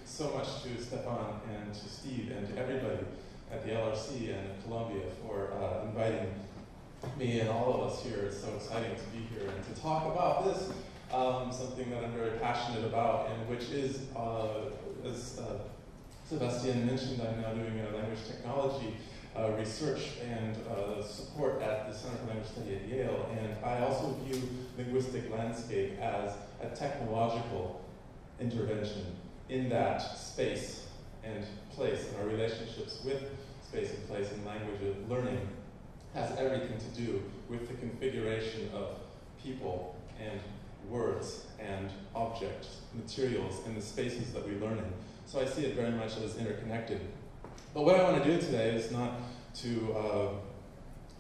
so much to Stefan and to Steve and to everybody at the LRC and at Columbia for inviting me and all of us here. It's so exciting to be here and to talk about this, something that I'm very passionate about, and which is, as Sebastian mentioned, I'm now doing language technology research and support at the Center for Language Study at Yale, and I also view Linguistic Landscape as a technological intervention in that space and place, and our relationships with space and place and language learning has everything to do with the configuration of people and words and objects, materials, and the spaces that we learn in. So I see it very much as interconnected. But what I want to do today is not to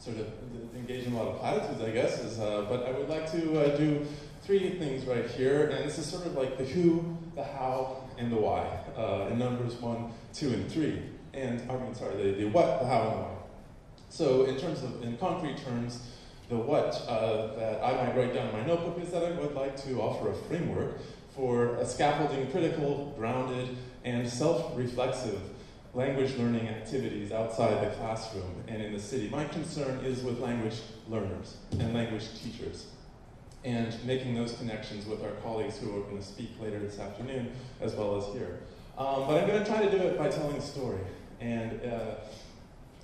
sort of engage in a lot of platitudes, I guess, but I would like to do three things right here, and this is sort of like the who, the how, and the why, in numbers 1, 2, and 3. And, the what, the how, and the why. So in concrete terms, the what that I might write down in my notebook is that I would like to offer a framework for a scaffolding critical, grounded, and self-reflexive language learning activities outside the classroom and in the city. My concern is with language learners and language teachers, and making those connections with our colleagues who are going to speak later this afternoon, as well as here. But I'm going to try to do it by telling a story. And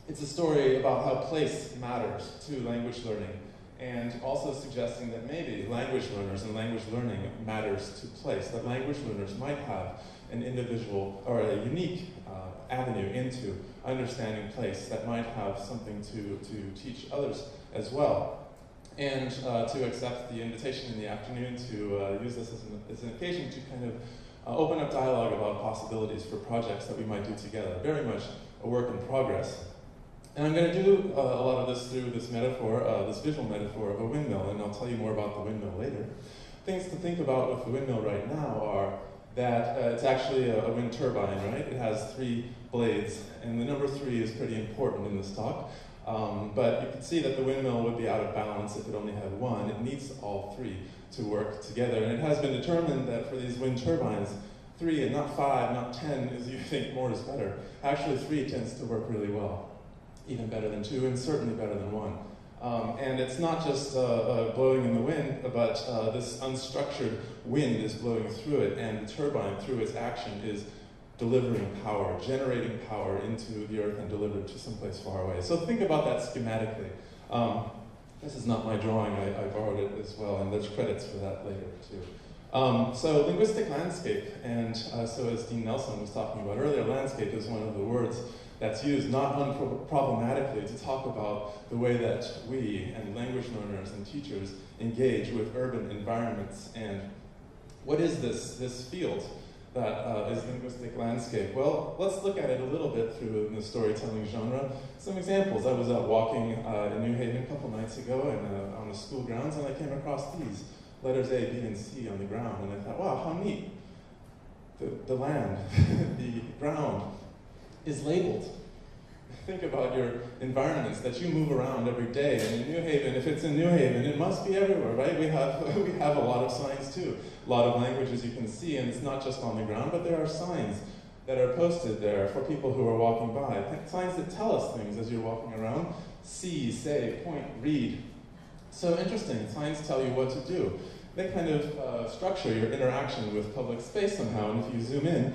it's a story about how place matters to language learning, and also suggesting that maybe language learners and language learning matters to place, that language learners might have an individual or a unique avenue into understanding place that might have something to teach others as well. And to accept the invitation in the afternoon to use this as an occasion to kind of open up dialogue about possibilities for projects that we might do together. Very much a work in progress. And I'm going to do a lot of this through this metaphor, this visual metaphor of a windmill, and I'll tell you more about the windmill later. Things to think about with the windmill right now are that it's actually a wind turbine, right? It has 3 blades, and the number 3 is pretty important in this talk. But you can see that the windmill would be out of balance if it only had 1. It needs all 3 to work together, and it has been determined that for these wind turbines, 3 and not 5, not 10, as you think more is better. Actually, 3 tends to work really well, even better than 2, and certainly better than 1. And it's not just blowing in the wind, but this unstructured wind is blowing through it, and the turbine, through its action, is delivering power, generating power into the earth and delivered to someplace far away. So think about that schematically. This is not my drawing, I borrowed it as well, and there's credits for that later too. So linguistic landscape, and so as Dean Nelson was talking about earlier, landscape is one of the words that's used not unproblematically to talk about the way that we and language learners and teachers engage with urban environments. And what is this field that is linguistic landscape? Well, let's look at it a little bit through the storytelling genre. Some examples. I was out walking in New Haven a couple nights ago and, on the school grounds, and I came across these letters A, B, and C on the ground, and I thought, wow, how neat. The land, the ground, is labeled. Think about your environments that you move around every day. And in New Haven, if it's in New Haven, it must be everywhere, right? We have a lot of signs too. A lot of languages you can see, and it's not just on the ground, but there are signs that are posted there for people who are walking by. Signs that tell us things as you're walking around. See, say, point, read. So interesting, signs tell you what to do. They kind of structure your interaction with public space somehow, and if you zoom in,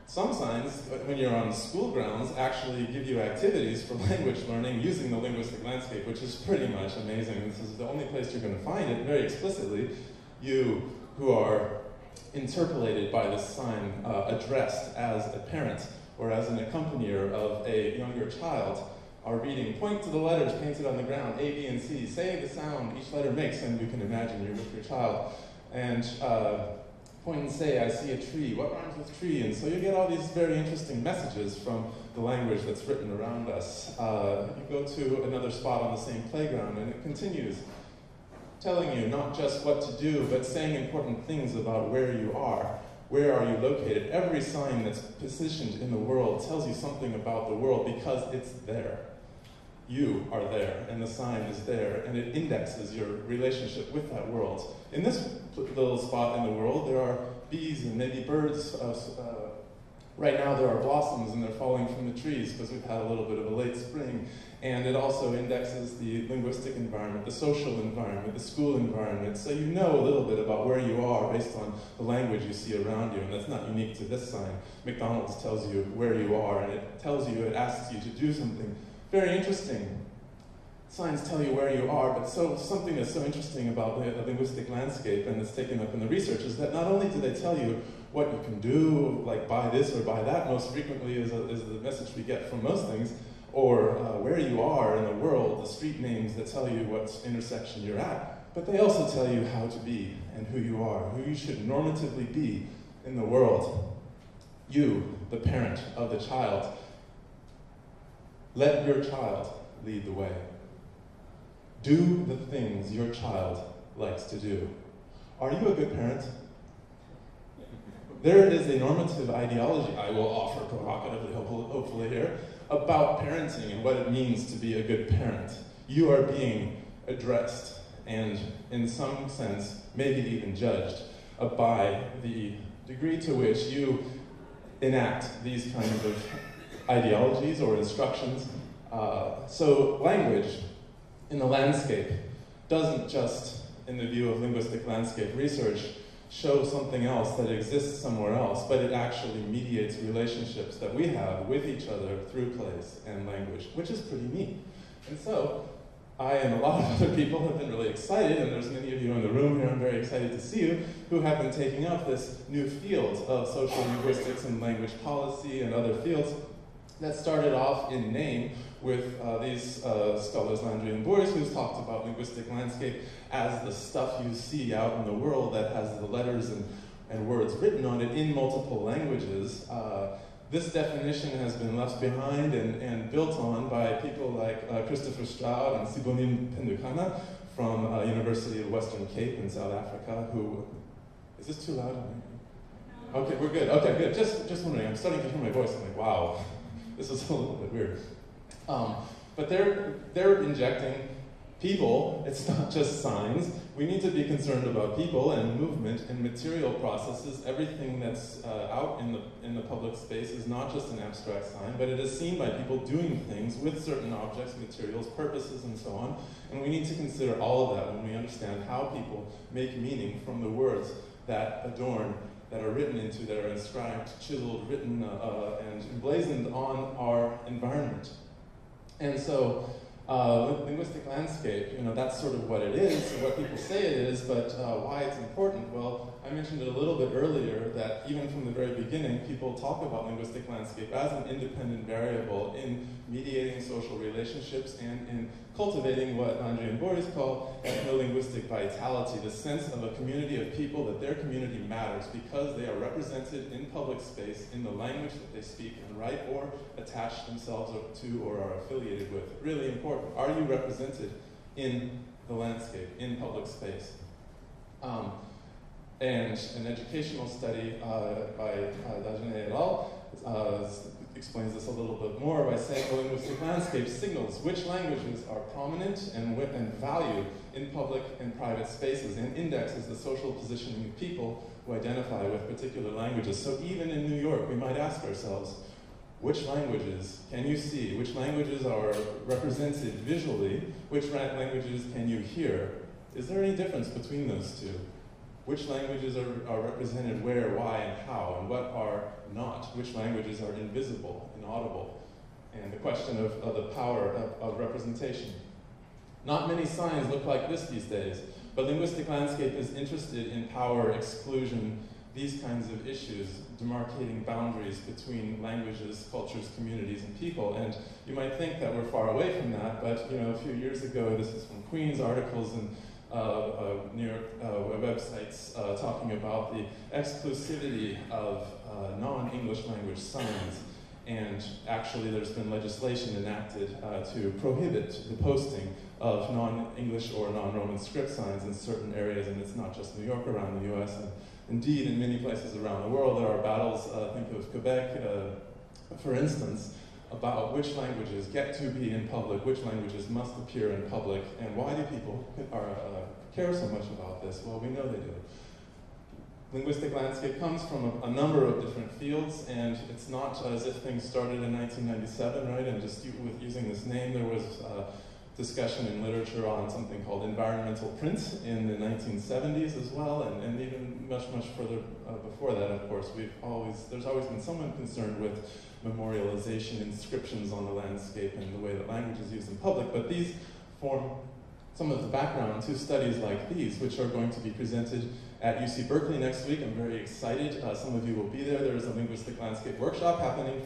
some signs, when you're on school grounds, actually give you activities for language learning using the linguistic landscape, which is pretty much amazing. This is the only place you're going to find it very explicitly. You who are interpolated by this sign, addressed as a parent or as an accompanier of a younger child, are reading. Point to the letters painted on the ground, A, B, and C. Say the sound each letter makes, and you can imagine you're with your child. And point and say, I see a tree. What rhymes with tree? And so you get all these very interesting messages from the language that's written around us. You go to another spot on the same playground, and it continues, telling you not just what to do, but saying important things about where you are. Where are you located? Every sign that's positioned in the world tells you something about the world because it's there. You are there, and the sign is there, and it indexes your relationship with that world. In this little spot in the world, there are bees and maybe birds Right now there are blossoms and they're falling from the trees because we've had a little bit of a late spring. And it also indexes the linguistic environment, the social environment, the school environment, so you know a little bit about where you are based on the language you see around you, and that's not unique to this sign. McDonald's tells you where you are, and it tells you, it asks you to do something very interesting. Signs tell you where you are, but something that's so interesting about the linguistic landscape and that's taken up in the research is that not only do they tell you what you can do, like buy this or buy that, most frequently is the message we get from most things, or where you are in the world, the street names that tell you what intersection you're at, but they also tell you how to be and who you are, who you should normatively be in the world. You, the parent of the child, let your child lead the way. Do the things your child likes to do. Are you a good parent? There is a normative ideology, I will offer provocatively, hopefully here, about parenting and what it means to be a good parent. You are being addressed and, in some sense, maybe even judged by the degree to which you enact these kinds of ideologies or instructions. So language in the landscape doesn't just, in the view of linguistic landscape research, show something else that exists somewhere else, but it actually mediates relationships that we have with each other through place and language, which is pretty neat. And so, I and a lot of other people have been really excited, and there's many of you in the room here, I'm very excited to see you, who have been taking up this new field of social linguistics and language policy and other fields that started off in name with these scholars, Landry and Boris, who's talked about linguistic landscape as the stuff you see out in the world that has the letters and words written on it in multiple languages. This definition has been left behind and built on by people like Christopher Stroud and Sibonim Pendukana from University of Western Cape in South Africa, who, is this too loud? Okay, we're good. Okay, good. Just wondering, I'm starting to hear my voice. I'm like, wow, this is a little bit weird. But they're injecting people. It's not just signs. We need to be concerned about people and movement and material processes. Everything that's out in the public space is not just an abstract sign, but it is seen by people doing things with certain objects, materials, purposes, and so on. And we need to consider all of that when we understand how people make meaning from the words that adorn, that are written into, that are inscribed, chiseled, written, and emblazoned on our environment. And so, linguistic landscape, that's sort of what it is, and what people say it is, but why it's important? Well, I mentioned it a little bit earlier that even from the very beginning, people talk about linguistic landscape as an independent variable in mediating social relationships and in cultivating what Landry and Boris call ethno-linguistic vitality, the sense of a community of people that their community matters because they are represented in public space in the language that they speak and write or attach themselves to or are affiliated with. Really important. Are you represented in the landscape, in public space? And an educational study by Dajane et al. Explains this a little bit more by saying the linguistic landscape signals which languages are prominent and value in public and private spaces, and indexes the social positioning of people who identify with particular languages. So even in New York, we might ask ourselves, which languages can you see? Which languages are represented visually? Which languages can you hear? Is there any difference between those two? Which languages are represented where, why, and how, and what are not? Which languages are invisible, inaudible? And the question of the power of representation. Not many signs look like this these days, but linguistic landscape is interested in power, exclusion, these kinds of issues, demarcating boundaries between languages, cultures, communities, and people. And you might think that we're far away from that, but a few years ago, this is from Queen's articles and New York websites talking about the exclusivity of non-English language signs. And actually there's been legislation enacted to prohibit the posting of non-English or non-Roman script signs in certain areas, and it's not just New York, around the US, and indeed in many places around the world. There are battles, think of Quebec, for instance, about which languages get to be in public, which languages must appear in public, and why do people care so much about this? Well, we know they do. Linguistic landscape comes from a number of different fields, and it's not as if things started in 1997, right? And just with using this name, there was discussion in literature on something called environmental print in the 1970s as well, and even much further before that, of course. There's always been someone concerned with memorialization, inscriptions on the landscape, and the way that language is used in public, but these form some of the background to studies like these, which are going to be presented at UC Berkeley next week. I'm very excited. Some of you will be there. There is a Linguistic Landscape workshop happening.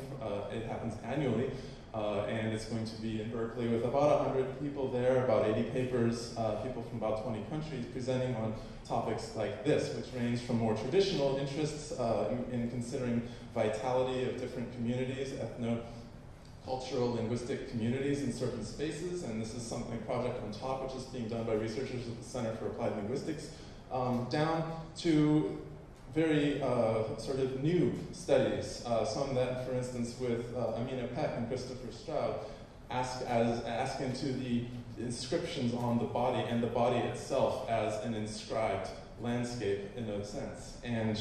It happens annually, and it's going to be in Berkeley with about 100 people there, about 80 papers, people from about 20 countries presenting on topics like this, which range from more traditional interests in considering vitality of different communities, cultural linguistic communities in certain spaces, and this is something, Project on Top, which is being done by researchers at the Center for Applied Linguistics, down to very sort of new studies, some that, for instance, with Amina Peck and Christopher Stroud, ask into the inscriptions on the body and the body itself as an inscribed landscape in a sense, and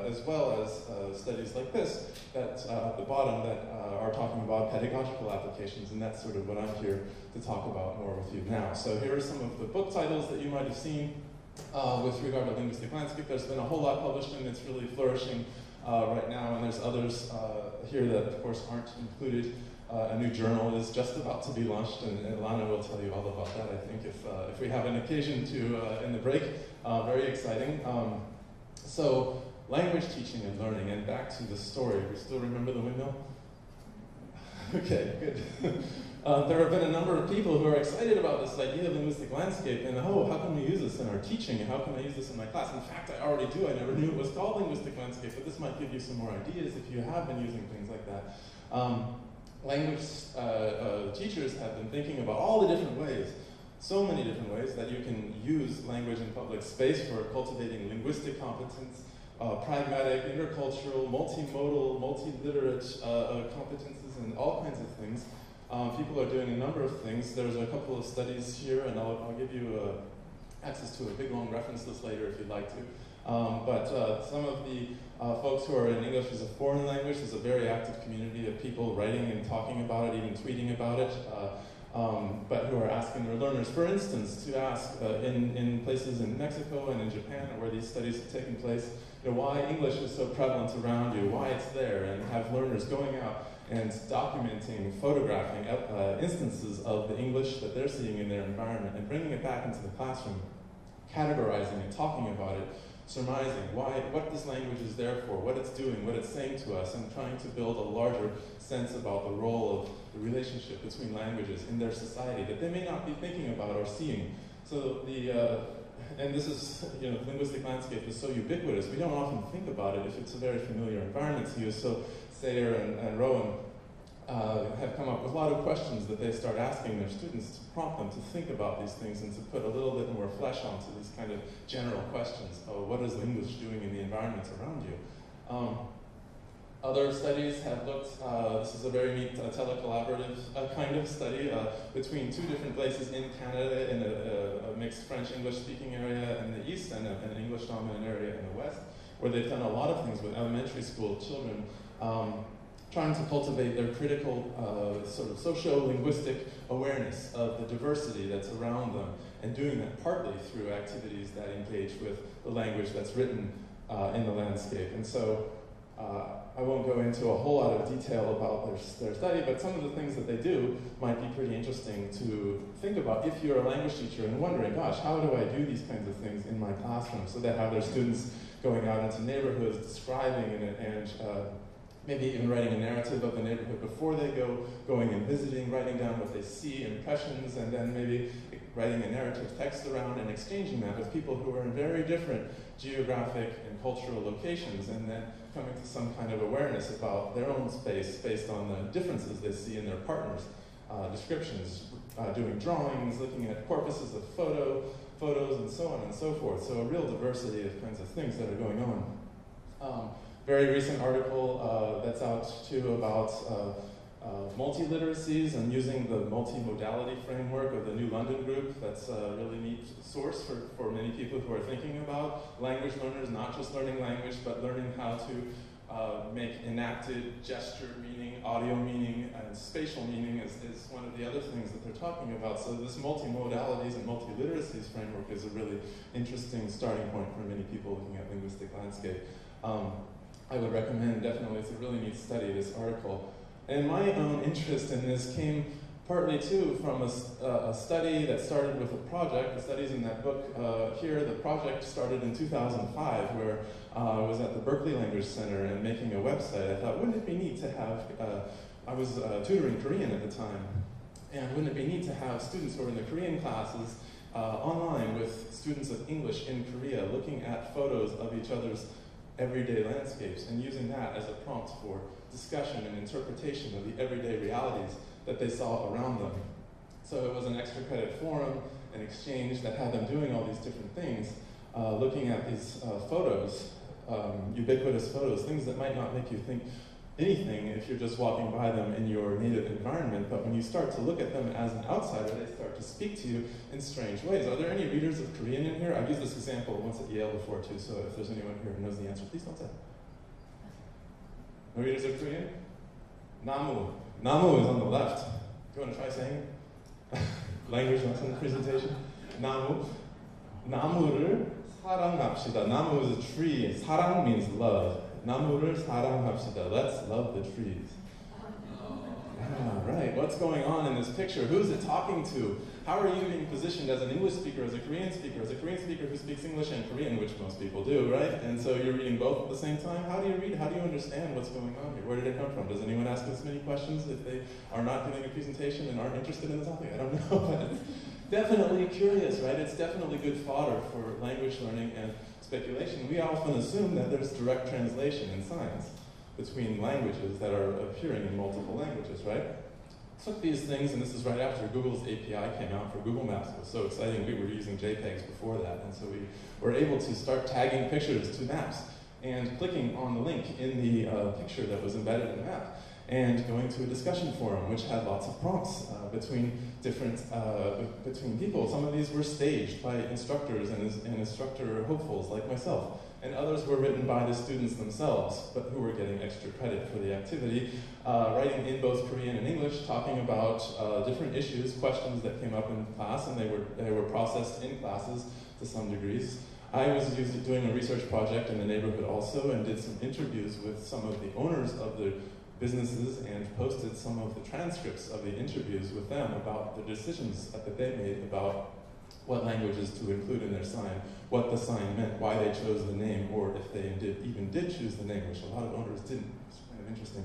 as well as studies like this that at the bottom that are talking about pedagogical applications, and that's sort of what I'm here to talk about more with you now. So here are some of the book titles that you might have seen with regard to linguistic landscape. There's been a whole lot published, and it's really flourishing right now, and there's others here that, of course, aren't included. A new journal is just about to be launched, and Lana will tell you all about that, I think, if we have an occasion to in the break. Very exciting. So, language teaching and learning, and back to the story. We still remember the windmill? Okay, good. There have been a number of people who are excited about this idea of linguistic landscape, and how can we use this in our teaching, and how can I use this in my class? In fact, I already do. I never knew it was called linguistic landscape, but this might give you some more ideas if you have been using things like that. Language teachers have been thinking about all the different ways, so many different ways that you can use language in public space for cultivating linguistic competence, pragmatic, intercultural, multimodal, multiliterate competences, and all kinds of things. People are doing a number of things. There's a couple of studies here, and I'll give you access to a big long reference list later if you'd like to. But some of the folks who are in English as a foreign language, there's a very active community of people writing and talking about it, even tweeting about it, but who are asking their learners, for instance, to ask in places in Mexico and in Japan where these studies have taken place, why English is so prevalent around you, why it's there, and have learners going out and documenting, photographing instances of the English that they're seeing in their environment and bringing it back into the classroom, categorizing it, talking about it, surmising what this language is there for, what it's doing, what it's saying to us, and trying to build a larger sense about the role of the relationship between languages in their society that they may not be thinking about or seeing. So and this is, linguistic landscape is so ubiquitous, we don't often think about it if it's a very familiar environment to you. So Sayer and Rowan have come up with a lot of questions that they start asking their students to prompt them to think about these things and to put a little bit more flesh onto these kind of general questions. What is English doing in the environment around you? Other studies have looked, this is a very neat telecollaborative kind of study between two different places in Canada, in a mixed French-English speaking area in the east and an English-dominant area in the west, where they've done a lot of things with elementary school children, trying to cultivate their critical sort of socio-linguistic awareness of the diversity that's around them, and doing that partly through activities that engage with the language that's written in the landscape. And so I won't go into a whole lot of detail about their study, but some of the things that they do might be pretty interesting to think about if you're a language teacher and wondering, gosh, how do I do these kinds of things in my classroom? So they have their students going out into neighborhoods, describing and maybe even writing a narrative of the neighborhood before they go, going and visiting, writing down what they see, impressions, and then maybe writing a narrative text around and exchanging that with people who are in very different geographic and cultural locations, and then coming to some kind of awareness about their own space based on the differences they see in their partners' descriptions, doing drawings, looking at corpuses of photos, and so on and so forth. So a real diversity of kinds of things that are going on. Very recent article that's out too about multiliteracies and using the multimodality framework of the New London group. That's a really neat source for many people who are thinking about language learners, not just learning language, but learning how to make enacted gesture meaning, audio meaning, and spatial meaning is one of the other things that they're talking about. So this multimodalities and multiliteracies framework is a really interesting starting point for many people looking at linguistic landscape. I would recommend, definitely, it's a really neat study, this article. And my own interest in this came partly, too, from a study that started with a project. The study's in that book here. The project started in 2005, where I was at the Berkeley Language Center and making a website. I thought, wouldn't it be neat to have, I was tutoring Korean at the time, and wouldn't it be neat to have students who are in the Korean classes online with students of English in Korea looking at photos of each other's everyday landscapes and using that as a prompt for discussion and interpretation of the everyday realities that they saw around them. So it was an extra credit forum, an exchange that had them doing all these different things, looking at these photos, ubiquitous photos, things that might not make you think anything if you're just walking by them in your native environment, but when you start to look at them as an outsider, they start to speak to you in strange ways. Are there any readers of Korean in here? I've used this example once at Yale before too, so if there's anyone here who knows the answer, please don't say. No readers of Korean? Namu. Namu is on the left. Do you want to try saying it? Language lesson presentation. Namu. Namu를 사랑합시다. Namu is a tree. 사랑 means love. 나무를 사랑합시다. Let's love the trees. Right. What's going on in this picture? Who's it talking to? How are you being positioned as an English speaker, as a Korean speaker who speaks English and Korean, which most people do, right? And so you're reading both at the same time. How do you read? How do you understand what's going on here? Where did it come from? Does anyone ask this many questions if they are not giving a presentation and aren't interested in the topic? I don't know, but it's definitely curious, right? It's definitely good fodder for language learning and speculation. We often assume that there's direct translation in science between languages that are appearing in multiple languages, right? Took these things, and this is right after Google's API came out for Google Maps. It was so exciting. We were using JPEGs before that, and so we were able to start tagging pictures to maps and clicking on the link in the picture that was embedded in the map and going to a discussion forum, which had lots of prompts between different between people. Some of these were staged by instructors and instructor hopefuls like myself, and others were written by the students themselves, but who were getting extra credit for the activity, writing in both Korean and English, talking about different issues, questions that came up in class, and they were processed in classes to some degrees. I was doing a research project in the neighborhood also, and did some interviews with some of the owners of the businesses and posted some of the transcripts of the interviews with them about the decisions that they made about what languages to include in their sign, what the sign meant, why they chose the name, or if they even did choose the name, which a lot of owners didn't. It's kind of interesting.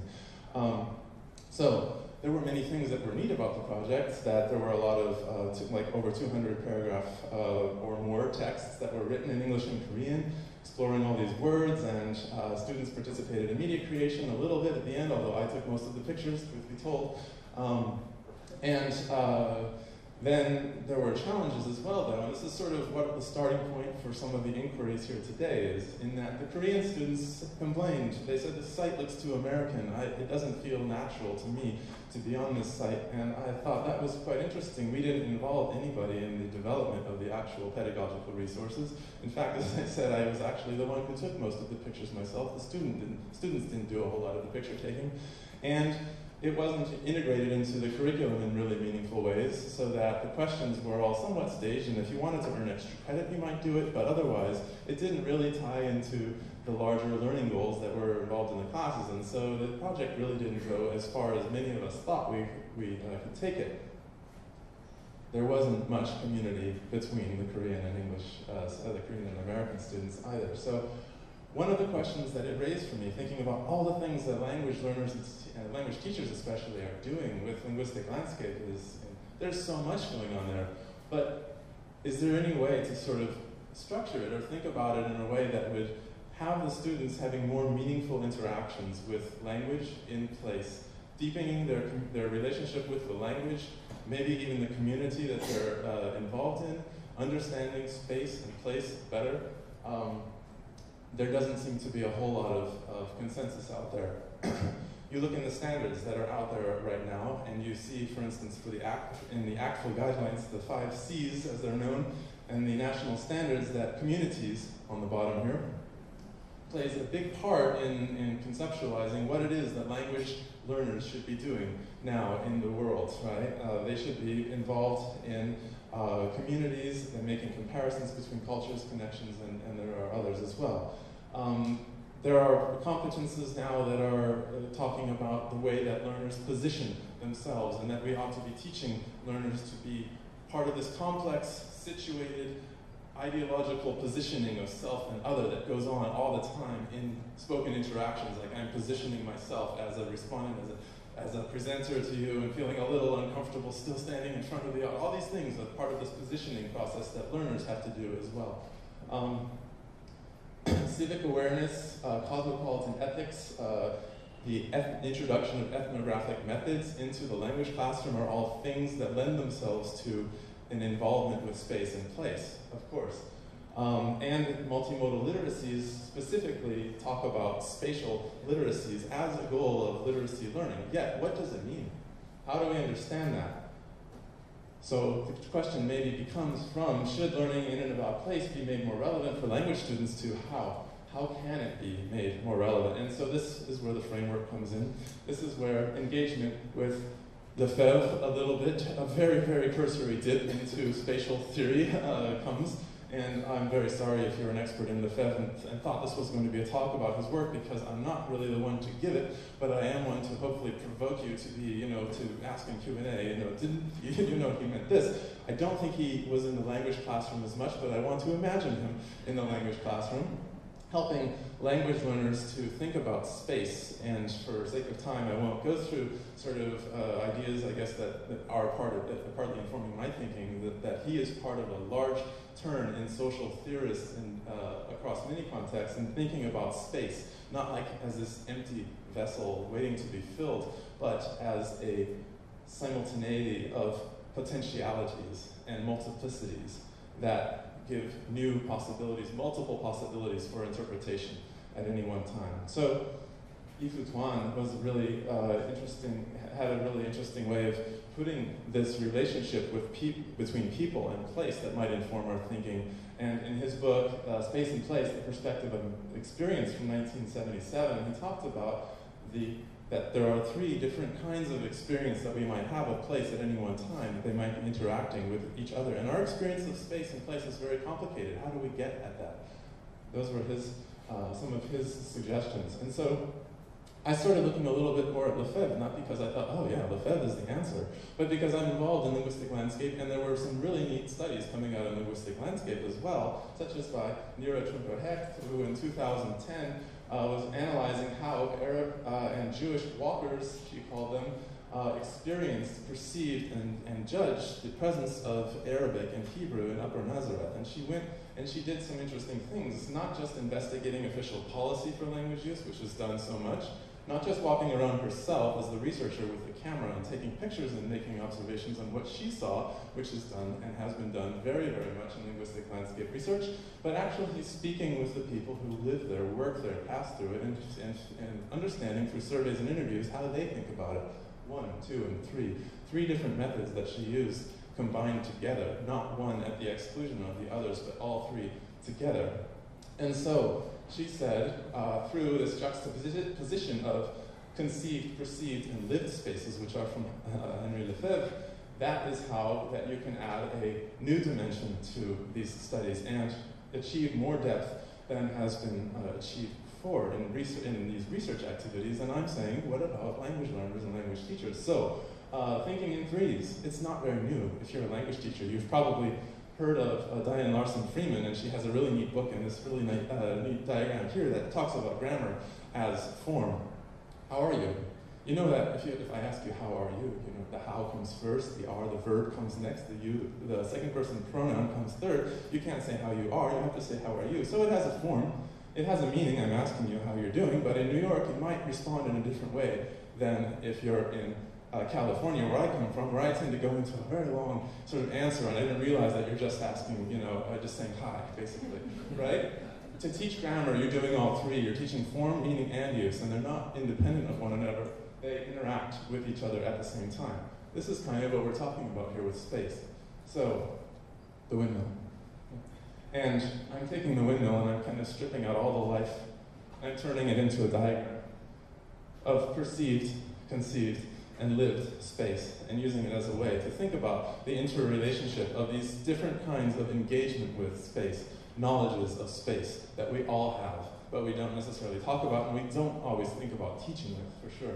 So there were many things that were neat about the project, that there were a lot of, like over 200 paragraph or more texts that were written in English and Korean, exploring all these words, and students participated in media creation a little bit at the end, although I took most of the pictures, truth be told. Then there were challenges as well, though, and this is sort of what the starting point for some of the inquiries here today is, in that the Korean students complained. They said, the site looks too American. It doesn't feel natural to me to be on this site, and I thought that was quite interesting. We didn't involve anybody in the development of the actual pedagogical resources. In fact, as I said, I was actually the one who took most of the pictures myself. The students didn't do a whole lot of the picture taking. And it wasn't integrated into the curriculum in really meaningful ways, so that the questions were all somewhat staged, and if you wanted to earn extra credit, you might do it, but otherwise, it didn't really tie into the larger learning goals that were involved in the classes, and so the project really didn't go as far as many of us thought we could take it. There wasn't much community between the Korean and English, the Korean and American students either. So one of the questions that it raised for me, thinking about all the things that language learners and language teachers especially are doing with Linguistic Landscape, is there's so much going on there, but is there any way to sort of structure it or think about it in a way that would have the students having more meaningful interactions with language in place, deepening their relationship with the language, maybe even the community that they're involved in, understanding space and place better? There doesn't seem to be a whole lot of consensus out there. You look in the standards that are out there right now, and you see, for instance, in the ACTFL guidelines, the 5 C's, as they're known, and the national standards, that communities, on the bottom here, plays a big part in conceptualizing what it is that language learners should be doing now in the world, right? They should be involved in communities and making comparisons between cultures, connections, and there are others as well. There are competences now that are talking about the way that learners position themselves, and that we ought to be teaching learners to be part of this complex, situated, ideological positioning of self and other that goes on all the time in spoken interactions. Like, I'm positioning myself as a respondent, as a presenter to you, and feeling a little uncomfortable still standing in front of the audience. All these things are part of this positioning process that learners have to do as well. Civic awareness, cosmopolitan ethics, the introduction of ethnographic methods into the language classroom are all things that lend themselves to an involvement with space and place, of course. And multimodal literacies specifically talk about spatial literacies as a goal of literacy learning. Yet, what does it mean? How do we understand that? So the question maybe becomes from, should learning in and about place be made more relevant for language students, to how? How can it be made more relevant? And so this is where the framework comes in. This is where engagement with Lefebvre, a little bit, a very, very cursory dip into spatial theory comes. And I'm very sorry if you're an expert in Lefebvre and thought this was going to be a talk about his work, because I'm not really the one to give it, but I am one to hopefully provoke you to be, to ask in Q&A, didn't you know he meant this? I don't think he was in the language classroom as much, but I want to imagine him in the language classroom, helping language learners to think about space. And for sake of time, I won't go through sort of ideas, I guess, that are partly informing my thinking, that he is part of a large turn in social theorists and across many contexts in thinking about space, not like as this empty vessel waiting to be filled, but as a simultaneity of potentialities and multiplicities that give new possibilities, multiple possibilities for interpretation at any one time. So Yves Tuan was really had a really interesting way of putting this relationship with between people and place that might inform our thinking. And in his book, Space and Place, The Perspective of Experience from 1977, he talked about that there are 3 different kinds of experience that we might have of place at any one time. They might be interacting with each other. And our experience of space and place is very complicated. How do we get at that? Those were some of his suggestions. And so I started looking a little bit more at Lefebvre, not because I thought, oh yeah, Lefebvre is the answer, but because I'm involved in Linguistic Landscape, and there were some really neat studies coming out in Linguistic Landscape as well, such as by Nira Trumper-Hecht, who in 2010 was analyzing how Arab and Jewish walkers, she called them, experienced, perceived, and judged the presence of Arabic and Hebrew in Upper Nazareth. And she went and she did some interesting things, not just investigating official policy for language use, which is done so much, not just walking around herself as the researcher with the camera and taking pictures and making observations on what she saw, which is done and has been done very, very much in linguistic landscape research, but actually speaking with the people who live there, work there, pass through it, and understanding through surveys and interviews how they think about it. 1, 2, and 3. 3 different methods that she used combined together, not one at the exclusion of the others, but all 3 together. And so she said, through this juxtaposition of conceived, perceived, and lived spaces, which are from Henri Lefebvre, that is how that you can add a new dimension to these studies and achieve more depth than has been achieved before in these research activities. And I'm saying, what about language learners and language teachers? So, thinking in 3s, it's not very new. If you're a language teacher, you've probably heard of Diane Larson Freeman, and she has a really neat book in this really neat diagram here that talks about grammar as form. How are you? You know that if I ask you how are you, the how comes first, the are, the verb comes next, the second person pronoun comes third. You can't say how you are, you have to say how are you. So it has a form, it has a meaning. I'm asking you how you're doing, but in New York you might respond in a different way than if you're in California, where I come from, where I tend to go into a very long sort of answer, and I didn't realize that you're just asking, just saying hi, basically, right? To teach grammar, you're doing all 3. You're teaching form, meaning, and use, and they're not independent of one another. they interact with each other at the same time. This is kind of what we're talking about here with space. So, the windmill. And I'm taking the windmill and I'm kind of stripping out all the life. I'm turning it into a diagram of perceived, conceived, and lived space, and using it as a way to think about the interrelationship of these different kinds of engagement with space, knowledges of space that we all have, but we don't necessarily talk about, and we don't always think about teaching with, for sure.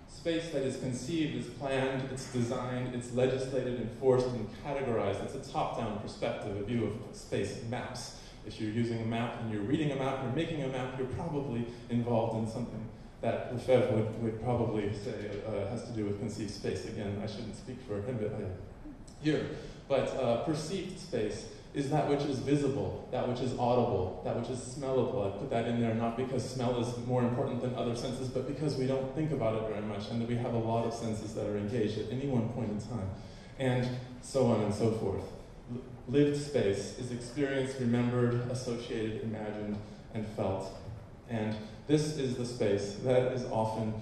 Space that is conceived, is planned, it's designed, it's legislated, enforced, and categorized. It's a top-down perspective, a view of space maps. If you're using a map and you're reading a map, you're making a map, you're probably involved in something that Lefebvre would probably say has to do with conceived space. Again, I shouldn't speak for him here. But perceived space is that which is visible, that which is audible, that which is smellable. I put that in there not because smell is more important than other senses, but because we don't think about it very much, and that we have a lot of senses that are engaged at any one point in time, and so on and so forth. Lived space is experienced, remembered, associated, imagined, and felt. And this is the space that is often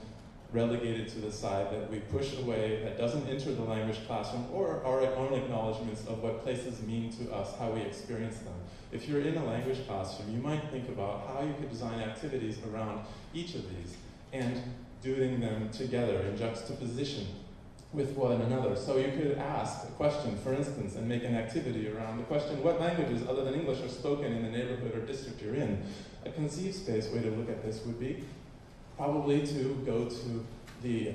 relegated to the side, that we push away, that doesn't enter the language classroom, or our own acknowledgments of what places mean to us, how we experience them. If you're in a language classroom, you might think about how you could design activities around each of these, and doing them together in juxtaposition with one another. So you could ask a question, for instance, and make an activity around the question, what languages other than English are spoken in the neighborhood or district you're in? A conceived space way to look at this would be probably to go to the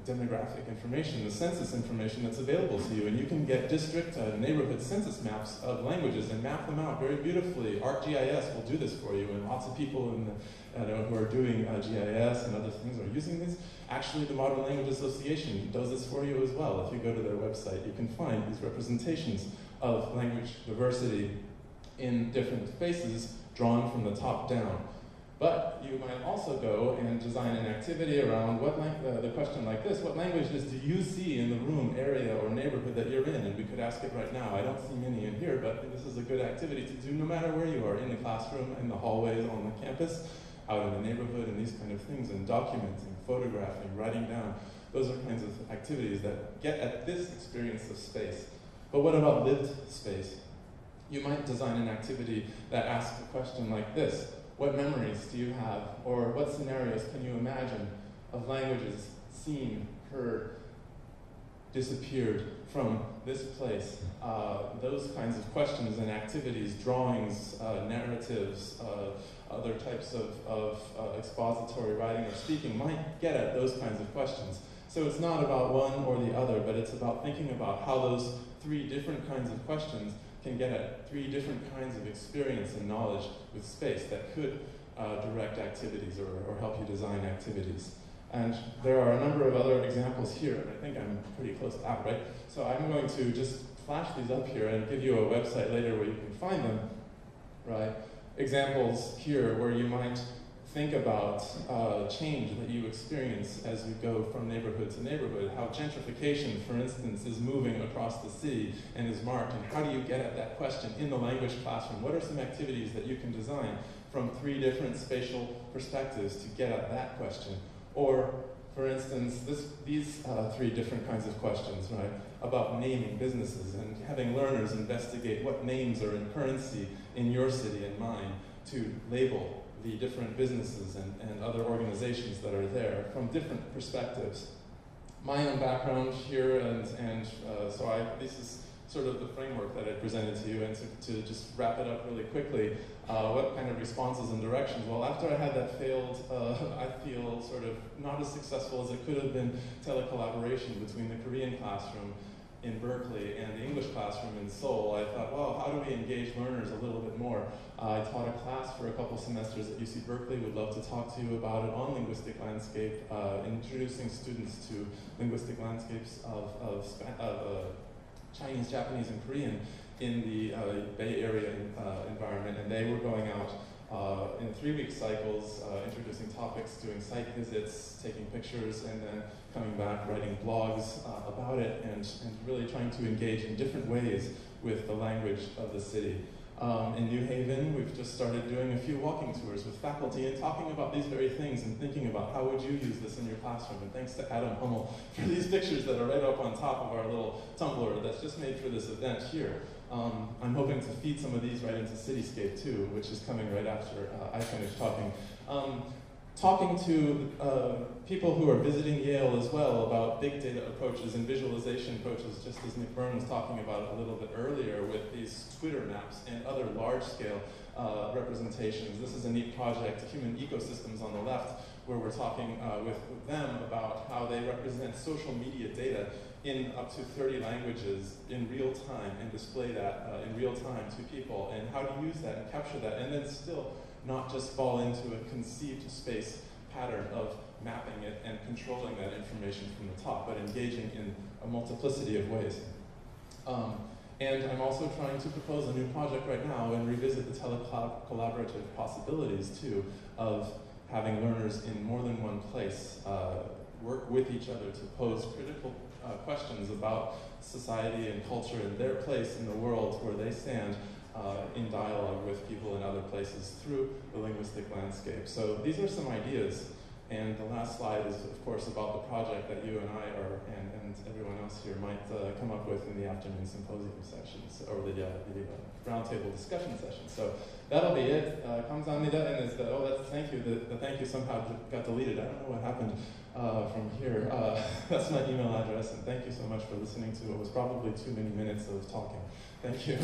demographic information, the census information that's available to you, and you can get district, neighborhood census maps of languages and map them out very beautifully. ArcGIS will do this for you, and lots of people in the, who are doing GIS and other things are using this. Actually, the Modern Language Association does this for you as well. If you go to their website, you can find these representations of language diversity in different spaces drawn from the top down. But you might also go and design an activity around the question like this: what languages do you see in the room, area, or neighborhood that you're in? And we could ask it right now. I don't see many in here, but this is a good activity to do no matter where you are, in the classroom, in the hallways, on the campus, out in the neighborhood, and these kind of things, and documenting, photographing, writing down. Those are kinds of activities that get at this experience of space. But what about lived space? You might design an activity that asks a question like this: what memories do you have, or what scenarios can you imagine of languages seen, heard, disappeared from this place? Those kinds of questions and activities, drawings, narratives, other types of expository writing or speaking might get at those kinds of questions. So it's not about one or the other, but it's about thinking about how those three different kinds of questions can get at three different kinds of experience and knowledge with space that could direct activities or help you design activities. And there are a number of other examples here, and I think I'm pretty close to that, right? So I'm going to just flash these up here and give you a website later where you can find them, right? Examples here where you might think about change that you experience as you go from neighborhood to neighborhood, how gentrification, for instance, is moving across the city and is marked, and how do you get at that question in the language classroom? What are some activities that you can design from three different spatial perspectives to get at that question? Or, for instance, these three different kinds of questions, right, about naming businesses and having learners investigate what names are in currency in your city and mine to label the different businesses and other organizations that are there from different perspectives. My own background here, so this is sort of the framework that I presented to you, and to just wrap it up really quickly, what kind of responses and directions? Well, after I had that failed, I feel sort of not as successful as it could have been, telecollaboration between the Korean classroom in Berkeley and the English classroom in Seoul, I thought, well, how do we engage learners a little bit more? I taught a class for a couple semesters at UC Berkeley. Would love to talk to you about it on Linguistic Landscape, introducing students to linguistic landscapes of Chinese, Japanese, and Korean in the Bay Area environment. And they were going out in 3-week cycles, introducing topics, doing site visits, taking pictures, and then coming back, writing blogs about it, and really trying to engage in different ways with the language of the city. In New Haven, we've just started doing a few walking tours with faculty and talking about these very things and thinking about how would you use this in your classroom. And thanks to Adam Hummel for these pictures that are right up on top of our little Tumblr that's just made for this event here. I'm hoping to feed some of these right into Cityscape too, which is coming right after I finish talking. Talking to people who are visiting Yale as well about big data approaches and visualization approaches, just as Nick Byrne was talking about a little bit earlier with these Twitter maps and other large-scale representations. This is a neat project, Human Ecosystems on the left, where we're talking with them about how they represent social media data in up to 30 languages in real time and display that in real time to people, and how to use that and capture that, and then still not just fall into a conceived space pattern of mapping it and controlling that information from the top, but engaging in a multiplicity of ways. And I'm also trying to propose a new project right now and revisit the telecollaborative possibilities too of having learners in more than one place work with each other to pose critical questions about society and culture and their place in the world where they stand in dialogue with people in other places through the linguistic landscape. So these are some ideas, and the last slide is, of course, about the project that you and I are, and everyone else here might come up with in the afternoon symposium sessions, or the roundtable discussion session. So that'll be it. 감사합니다, and thank you. The thank you somehow got deleted. I don't know what happened from here. That's my email address, and thank you so much for listening to what was probably too many minutes of talking. Thank you.